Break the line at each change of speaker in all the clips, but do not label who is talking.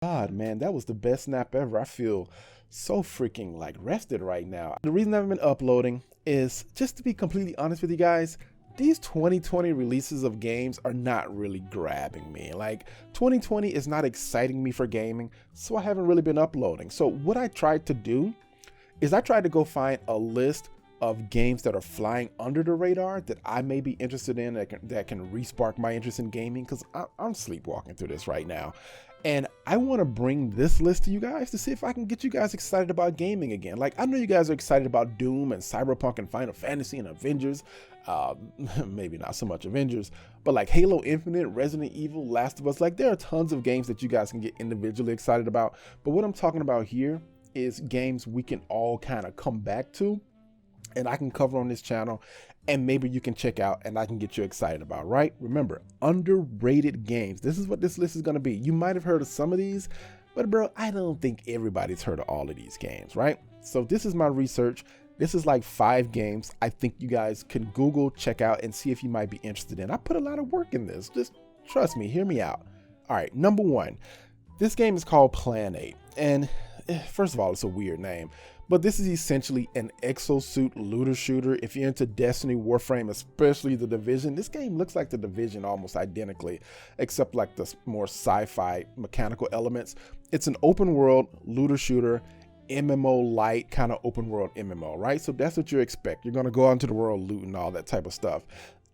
God, man, that was the best snap ever. I feel so freaking like rested right now. The reason I haven't been uploading is just to be completely honest with you guys. These 2020 releases of games are not really grabbing me. Like 2020 is not exciting me for gaming, so I haven't really been uploading. So what I tried to do is I tried to go find a list of games that are flying under the radar that I may be interested in, that can re-spark my interest in gaming, because I'm sleepwalking through this right now. And I want to bring this list to you guys to see if I can get you guys excited about gaming again. Like, I know you guys are excited about Doom and Cyberpunk and Final Fantasy and Avengers. Maybe not so much Avengers, but like Halo Infinite, Resident Evil, Last of Us. Like, there are tons of games that you guys can get individually excited about. But what I'm talking about here is games we can all kind of come back to, and I can cover on this channel, and maybe you can check out and I can get you excited about, right? Remember, underrated games. This is what this list is going to be. You might have heard of some of these, but bro, I don't think everybody's heard of all of these games, right? So this is my research. This is like 5 games I think you guys can Google, check out, and see if you might be interested in. I put a lot of work in this. Just trust me, hear me out. All right, number 1. This game is called Plan 8. And first of all, it's a weird name, but this is essentially an exosuit looter shooter. If you're into Destiny, Warframe, especially The Division, this game looks like The Division almost identically, except like the more sci-fi mechanical elements. It's an open world looter shooter, MMO light kind of open world MMO, right? So that's what you expect. You're going to go out into the world looting, all that type of stuff.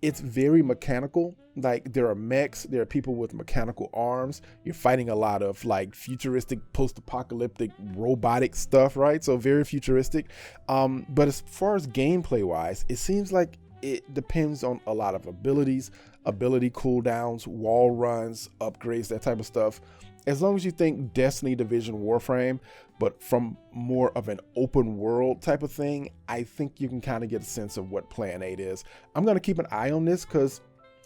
It's very mechanical. Like, there are mechs, there are people with mechanical arms. You're fighting a lot of like futuristic, post-apocalyptic, robotic stuff, right? So very futuristic. But as far as gameplay wise, it seems like it depends on a lot of abilities, ability cooldowns, wall runs, upgrades, that type of stuff. As long as you think Destiny, Division, Warframe, but from more of an open world type of thing, I think you can kind of get a sense of what Plan 8 is. I'm going to keep an eye on this because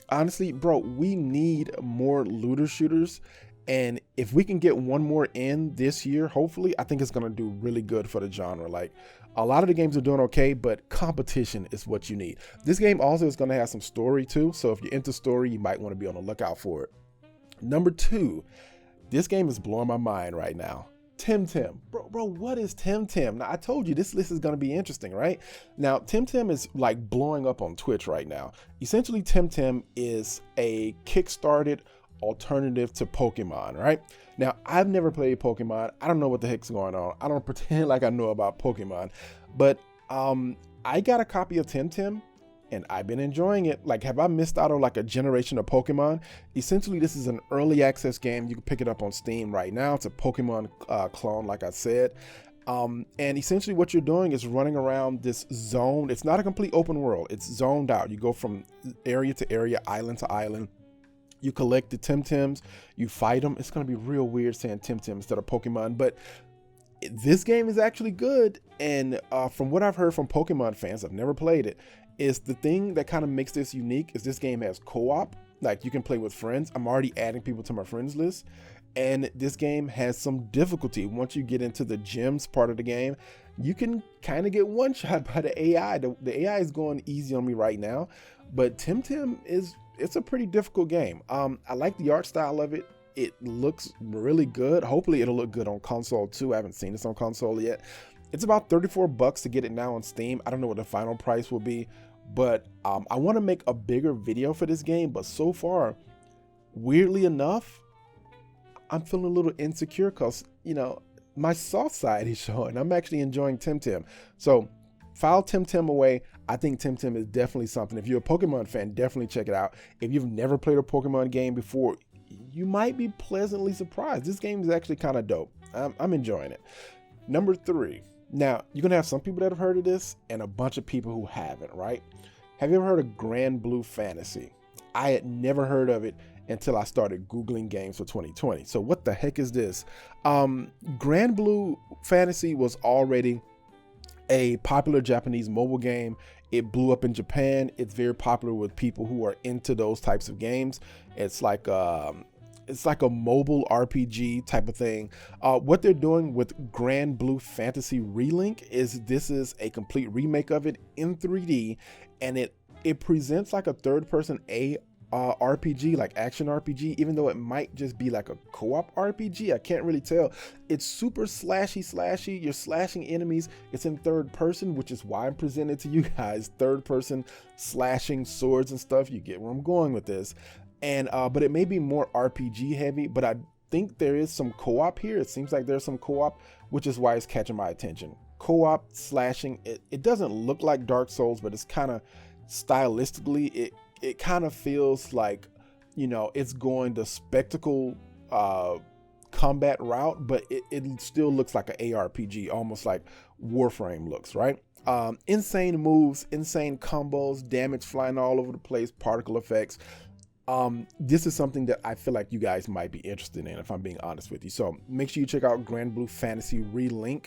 honestly, bro, we need more looter shooters. And if we can get one more in this year, hopefully, I think it's going to do really good for the genre. Like, a lot of the games are doing okay, but competition is what you need. This game also is going to have some story too. So if you're into story, you might want to be on the lookout for it. Number 2. This game is blowing my mind right now. TimTim. Bro, what is TimTim? Now, I told you this list is going to be interesting, right? Now, TimTim is like blowing up on Twitch right now. Essentially, TimTim is a kickstarted alternative to Pokemon, right? Now, I've never played Pokemon. I don't know what the heck's going on. I don't pretend like I know about Pokemon, but I got a copy of TimTim, and I've been enjoying it. Like, have I missed out on like a generation of Pokemon? Essentially, this is an early access game. You can pick it up on Steam right now. It's a Pokemon clone, like I said. And essentially what you're doing is running around this zone. It's not a complete open world. It's zoned out. You go from area to area, island to island. You collect the TimTims, you fight them. It's going to be real weird saying TimTim instead of Pokemon, but this game is actually good. And from what I've heard from Pokemon fans, I've never played it, is the thing that kind of makes this unique is this game has co-op. Like, you can play with friends. I'm already adding people to my friends list. And this game has some difficulty. Once you get into the gyms part of the game, you can kind of get one shot by the AI. The AI is going easy on me right now, but TimTim it's a pretty difficult game. I like the art style of it. It looks really good. Hopefully it'll look good on console too. I haven't seen this on console yet. It's about $34 to get it now on Steam. I don't know what the final price will be, but I want to make a bigger video for this game. But so far, weirdly enough, I'm feeling a little insecure because, you know, my soft side is showing. I'm actually enjoying TimTim. So file TimTim away. I think TimTim is definitely something. If you're a Pokemon fan, definitely check it out. If you've never played a Pokemon game before, you might be pleasantly surprised. This game is actually kind of dope. I'm enjoying it. Number 3. Now, you're going to have some people that have heard of this and a bunch of people who haven't, right? Have you ever heard of Grand Blue Fantasy? I had never heard of it until I started Googling games for 2020. So what the heck is this? Grand Blue Fantasy was already a popular Japanese mobile game. It blew up in Japan. It's very popular with people who are into those types of games. It's like a mobile RPG type of thing. What they're doing with Grand Blue Fantasy Relink is this is a complete remake of it in 3D, and it presents like a third-person RPG, like action RPG, even though it might just be like a co-op RPG. I can't really tell. It's super slashy. You're slashing enemies. It's in third person, which is why I'm presenting to you guys third person slashing swords and stuff. You get where I'm going with this. And but it may be more RPG heavy, but I think there is some co-op here. It seems like there's some co-op, which is why it's catching my attention. Co-op slashing. It doesn't look like Dark Souls, but it's kind of stylistically, it kind of feels like, you know, it's going the spectacle combat route, but it still looks like an ARPG, almost like Warframe looks, right? Insane moves, insane combos, damage flying all over the place, particle effects. This is something that I feel like you guys might be interested in, if I'm being honest with you. So make sure you check out Grand Blue Fantasy Relink.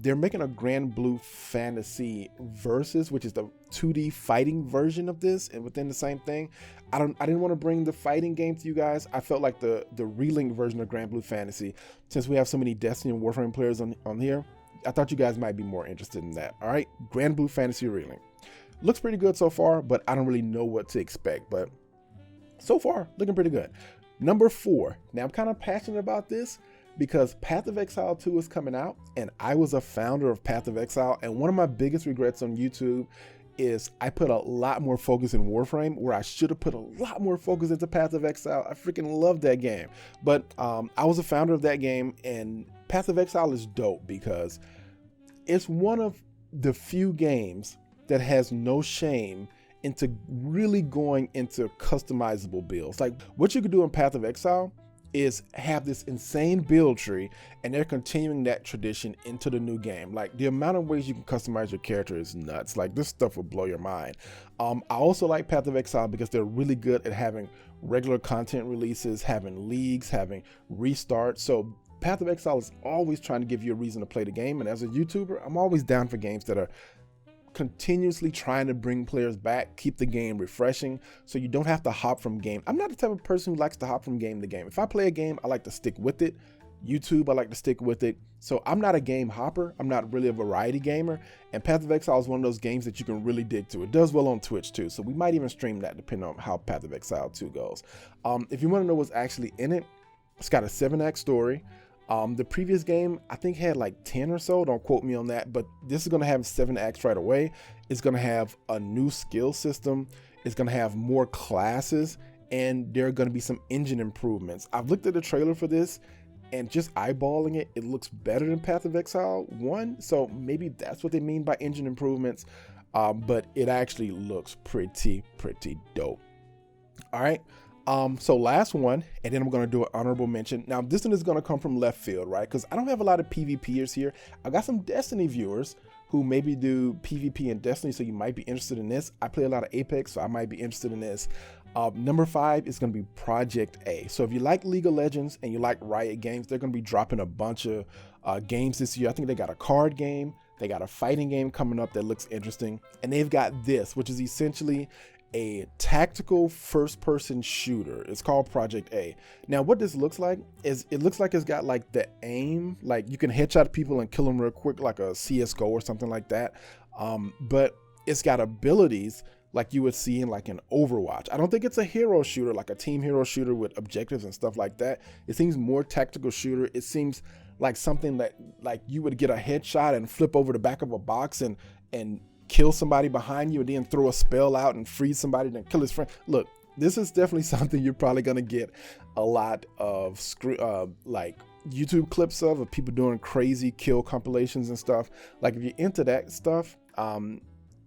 They're making a Grand Blue Fantasy Versus, which is the 2D fighting version of this, and within the same thing. I didn't want to bring the fighting game to you guys. I felt like the Relink version of Grand Blue Fantasy, since we have so many Destiny and Warframe players on here, I thought you guys might be more interested in that. All right, Grand Blue Fantasy Relink looks pretty good so far, but I don't really know what to expect. But so far, looking pretty good. Number 4. Now, I'm kind of passionate about this because Path of Exile 2 is coming out, and I was a founder of Path of Exile, and one of my biggest regrets on YouTube is I put a lot more focus in Warframe, where I should have put a lot more focus into Path of Exile. I freaking love that game. But I was a founder of that game, and Path of Exile is dope because it's one of the few games that has no shame into really going into customizable builds. Like what you could do in Path of Exile is have this insane build tree, and they're continuing that tradition into the new game. Like the amount of ways you can customize your character is nuts. Like this stuff will blow your mind. I also like Path of Exile because they're really good at having regular content releases, having leagues, having restarts. So Path of Exile is always trying to give you a reason to play the game. And as a YouTuber, I'm always down for games that are continuously trying to bring players back, keep the game refreshing, so you don't have to hop from game. I'm not the type of person who likes to hop from game to game. If I play a game, I like to stick with it. YouTube, I like to stick with it. So I'm not a game hopper. I'm not really a variety gamer. And Path of Exile is one of those games that you can really dig to. It does well on Twitch too, so we might even stream that depending on how Path of Exile 2 goes. If you want to know what's actually in it, it's got a 7-act story. The previous game, I think, had like 10 or so. Don't quote me on that, but this is going to have 7 acts right away. It's going to have a new skill system. It's going to have more classes, and there are going to be some engine improvements. I've looked at the trailer for this, and just eyeballing it, it looks better than Path of Exile 1. So maybe that's what they mean by engine improvements. But it actually looks pretty dope. All right. So last one, and then I'm going to do an honorable mention. Now, this one is going to come from left field, right? Because I don't have a lot of PvPers here. I got some Destiny viewers who maybe do PvP in Destiny, so you might be interested in this. I play a lot of Apex, so I might be interested in this. Number 5 is going to be Project A. So if you like League of Legends and you like Riot Games, they're going to be dropping a bunch of games this year. I think they got a card game. They got a fighting game coming up that looks interesting. And they've got this, which is essentially a tactical first-person shooter. It's called Project A. Now, what this looks like is it looks like it's got like the aim, like you can headshot people and kill them real quick, like a CS:GO or something like that. But it's got abilities like you would see in like an Overwatch. I don't think it's a hero shooter, like a team hero shooter with objectives and stuff like that. It seems more tactical shooter. It seems like something that like you would get a headshot and flip over the back of a box and kill somebody behind you and then throw a spell out and freeze somebody, then kill his friend. Look, this is definitely something you're probably gonna get a lot of like YouTube clips of people doing crazy kill compilations and stuff. Like if you're into that stuff,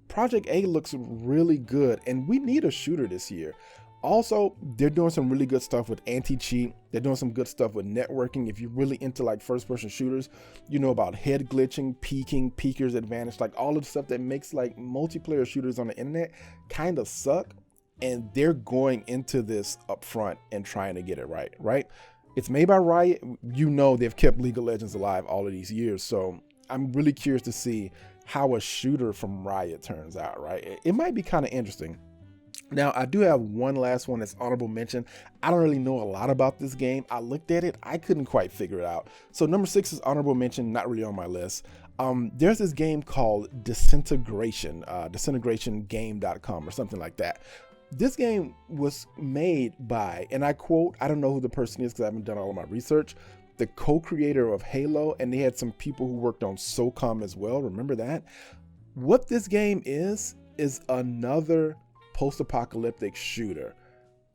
Project A looks really good, and we need a shooter this year. Also, they're doing some really good stuff with anti-cheat. They're doing some good stuff with networking. If you're really into like first-person shooters, you know about head glitching, peeking, peeker's advantage, like all of the stuff that makes like multiplayer shooters on the internet kind of suck. And they're going into this up front and trying to get it right? It's made by Riot. You know they've kept League of Legends alive all of these years. So I'm really curious to see how a shooter from Riot turns out, right? It might be kind of interesting. Now, I do have one last one that's honorable mention. I don't really know a lot about this game. I looked at it, I couldn't quite figure it out. So number 6 is honorable mention, not really on my list. There's this game called Disintegration, disintegrationgame.com or something like that. This game was made by, and I quote, I don't know who the person is because I haven't done all of my research, the co-creator of Halo, and they had some people who worked on SOCOM as well. Remember that? What this game is another post-apocalyptic shooter,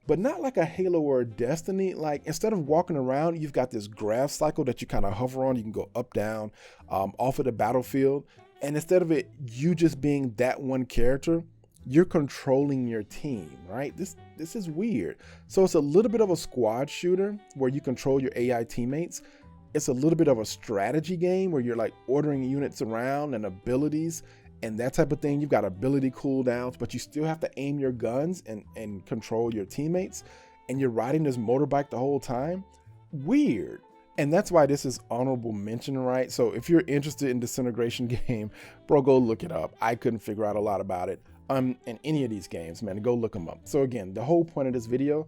but not like a Halo or a Destiny. Like, instead of walking around, you've got this graph cycle that you kind of hover on. You can go up, down, off of the battlefield. And instead of it, you just being that one character, you're controlling your team, right? This is weird. So it's a little bit of a squad shooter where you control your AI teammates. It's a little bit of a strategy game where you're like ordering units around and abilities and that type of thing. You've got ability cooldowns, but you still have to aim your guns and control your teammates. And you're riding this motorbike the whole time. Weird. And that's why this is honorable mention, right? So if you're interested in Disintegration game, bro, go look it up. I couldn't figure out a lot about it. In any of these games, man, go look them up. So again, the whole point of this video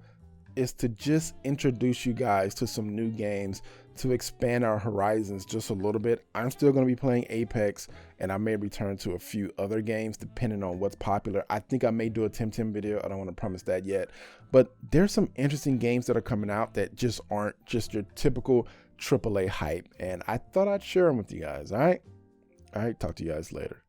is to just introduce you guys to some new games, to expand our horizons just a little bit. I'm still going to be playing Apex, and I may return to a few other games depending on what's popular. I think I may do a TimTim video. I don't want to promise that yet, but there's some interesting games that are coming out that just aren't just your typical AAA hype, and I thought I'd share them with you guys. All right, talk to you guys later.